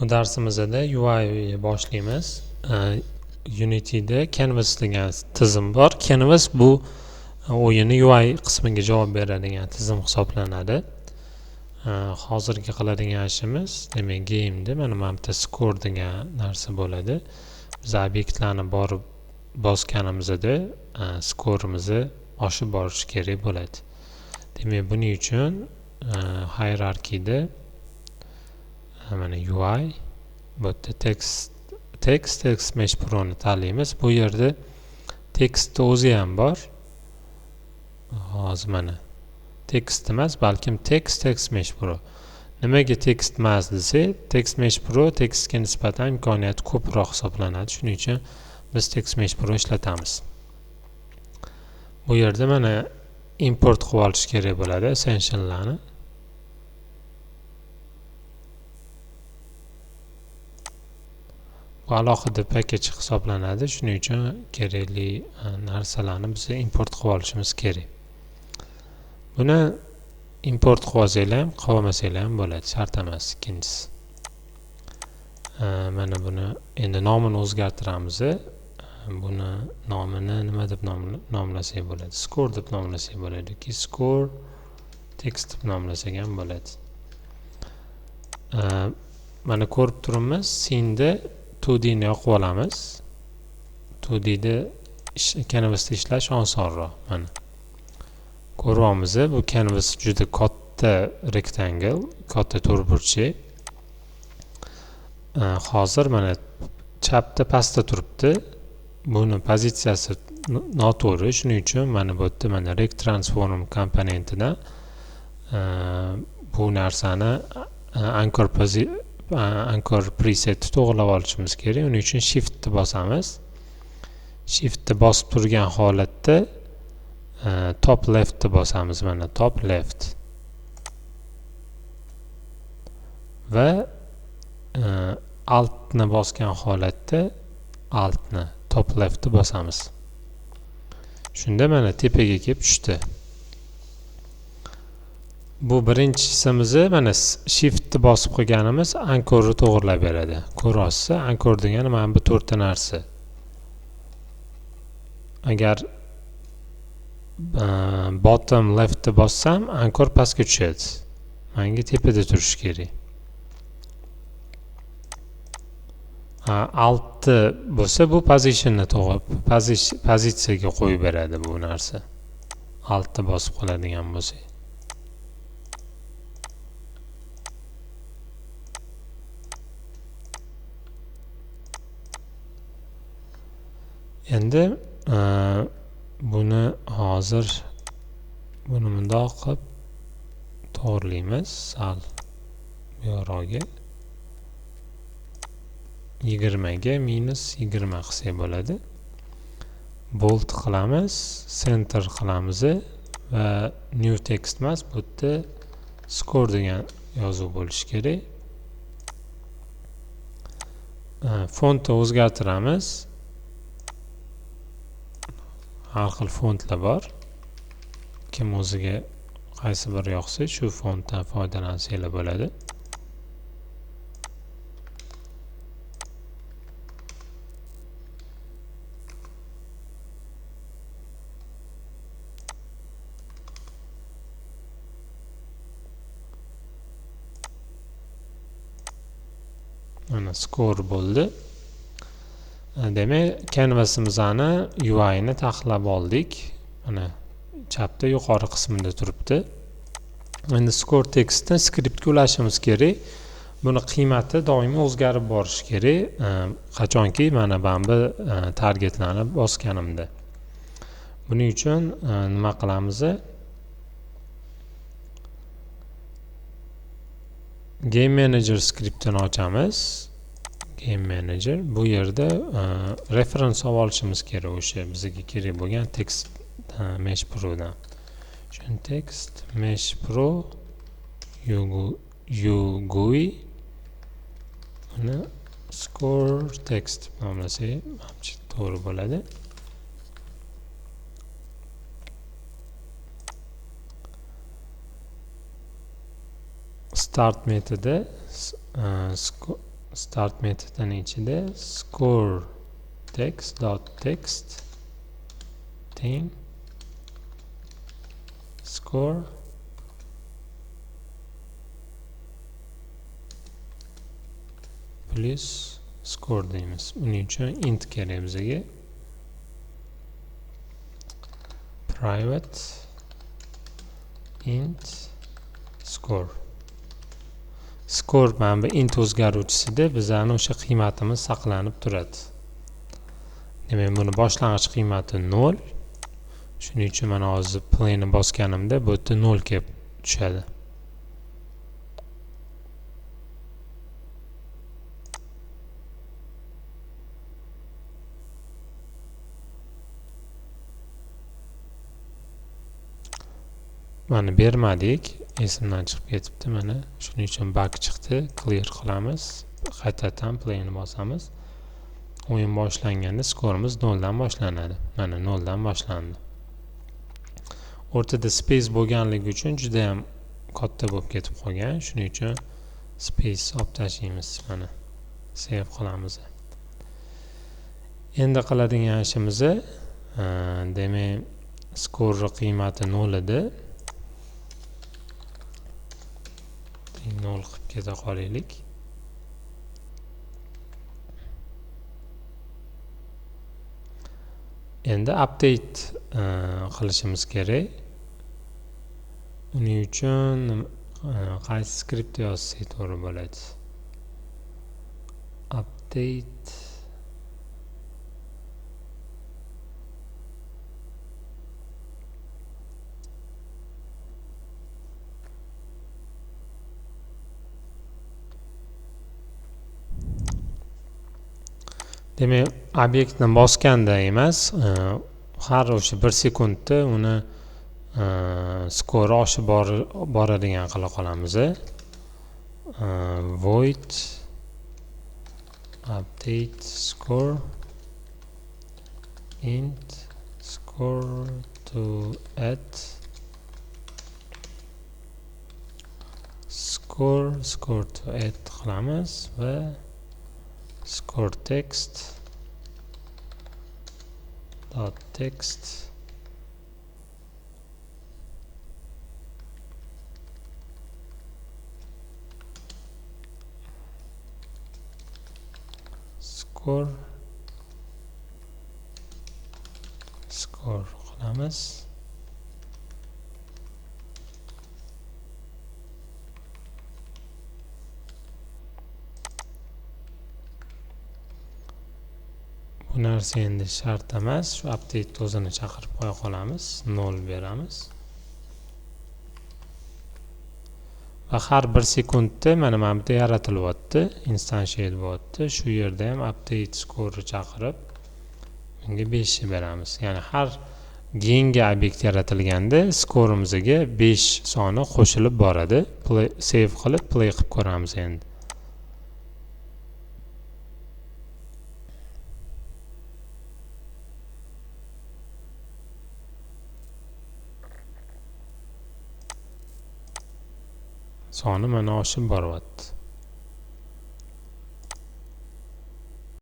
Bu darsimizda UI boshlaymiz. Unity'da Canvas degan tizim bor. Canvas bu o'yinni UI qismiga javob beradigan tizim hisoblanadi. Hozirgi qiladigan ishimiz, demak, game'da mana bu yerda score degan narsa bo'ladi. Biz obyektlarni borib bosganimizda skorimizni oshib borishi kerak bo'ladi. Demak, buning uchun hierarchyda mana UI, bu yerda text mesh pro'ni tanlaymiz. Bu yerda tekstni o'zi ham bor. Hozir mana text emas, balkim text mesh pro. Nimaga text emas desak, text mesh pro tekstga nisbatan imkoniyati ko'proq hisoblanadi. Shuning uchun biz text mesh pro ishlatamiz. Bu yerda mana import qilib olish kerak bo'ladi essentiallarni. Bu alohida package hisoblanadi. Shuning uchun kerakli narsalarni biz import qilib olishimiz kerak. Buni import qilib olsanglar ham, qilib olmasanglar ham bo'ladi, shart emas ikkinchisi. Mana buni endi nomini o'zgartiramiz. Buni nomini nima deb nomlasak bo'ladi? Score deb nomlasak bo'ladi yoki score text deb nomlasak ham bo'ladi. Mana ko'rib turibmiz, scene 2D ni yoqib olamiz. 2D da Canvasda ishlash osonroq. Mana ko'ryapmiz, bu Canvas juda katta rectangle, katta to'rtburchak. Hozir mana chapda pastda turibdi. Buni pozitsiyasi noto'g'ri. Shuning uchun mana bu yerda mana rect transform komponentidan bu narsani anchor preset to'g'rilab olishimiz kerak. Uning uchun shift ni bosamiz. Shift ni bosib turgan holatda top left ni bosamiz. Mana top left. Va alt ni bosgan holatda alt ni top left ni bosamiz. Shunda mana tepaga kelib tushdi. Bu birinchisi mana shift ni bosib qo'yganimiz anchorni to'g'rilab beradi. Ko'ryapsiz, anchor degani mana bu to'rtta narsa. Agar bottom left ni bossam, anchor pastga tushadi. Menga tepada turishi kerak. Alt bo'lsa, bu positionni to'g'ri, pozitsiyaga qo'yib beradi bu narsa. Alt ni bosib qoladigan bo'lsa. Endi buni hozir buni bundoq qilib to'g'rilaymiz. Sal bu yoqqa 20 ga minus 20 qilsak bo'ladi. Bold qilamiz, center qilamiz va new text emas, bu yerda score degan yozuv bo'lishi kerak. Fontni o'zgartiramiz. Har xil fontlar bor. Kim o'ziga qaysi bir yoqsa, shu fontdan foydalansanglar bo'ladi. Mana score bo'ldi. Demak, canvasimizni UI ni taxlab oldik. Mana chapda yuqori qismida turibdi. Endi score textni skriptga ulashimiz kerak. Buni qiymati doimiy o'zgarib borishi kerak. Qachonki mana bu targetlarni bosganimda. Buning uchun nima qilamiz? Game Manager skriptini ochamiz. Game Manager, bu yerda reference olishimiz kerak, o'sha bizga kerak bo'lgan text mesh pro dan. Shun text mesh pro UGUI buni score text nomlasak to'g'ri bo'ladi. Start metodi start metodining ichida score text teng score plus score deymiz. Buning uchun int kerak bizga. Private int score. Score mana bu int o'zgaruvchisida bizani o'sha qiymatimiz saqlanib turadi. Demak, buni boshlang'ich qiymati 0. Shuning uchun mana hozir play'ni bosganimda bu yerda 0 kelib tushadi. Mana bermadik, esimdan chiqib ketibdi mana. Shuning uchun bug chiqdi. Clear qilamiz. Qaytadan play'ni bosamiz. O'yin boshlanganda skorimiz 0 dan boshlanadi. Mana 0 dan boshlandi. O'rtada space bo'lganligi uchun juda ham katta bo'lib ketib qolgan. Shuning uchun space olib tashlaymiz mana. Save qilamiz. Endi qiladigan ishimiz demak skor qiymati 0 edi. 0 qilib keta qolaylik. Endi update qilishimiz kerak. Uning uchun qaysi skript yozsak to'g'ri bo'ladi? Update demak, obyektni bosganda emas, har o'sha 1 sekundda uni skori oshib boradigan qila qolamiz. Void update score int score to add score to add qilamiz va score text dot text score qilamiz. Bu narsa endi shart emas. Shu update o'zini chaqirib qo'ya qolamiz. 0 beramiz. Va har 1 sekundda mana bu yerda yaratilyapti, instantiate bo'lyapti. Shu yerda ham update score chaqirib bunga 5 beramiz. Ya'ni har yangi obyekt yaratilganda skorimizga 5 soni qo'shilib boradi. Save qilib play qilib ko'ramiz endi. Soni mana oshib boryapti.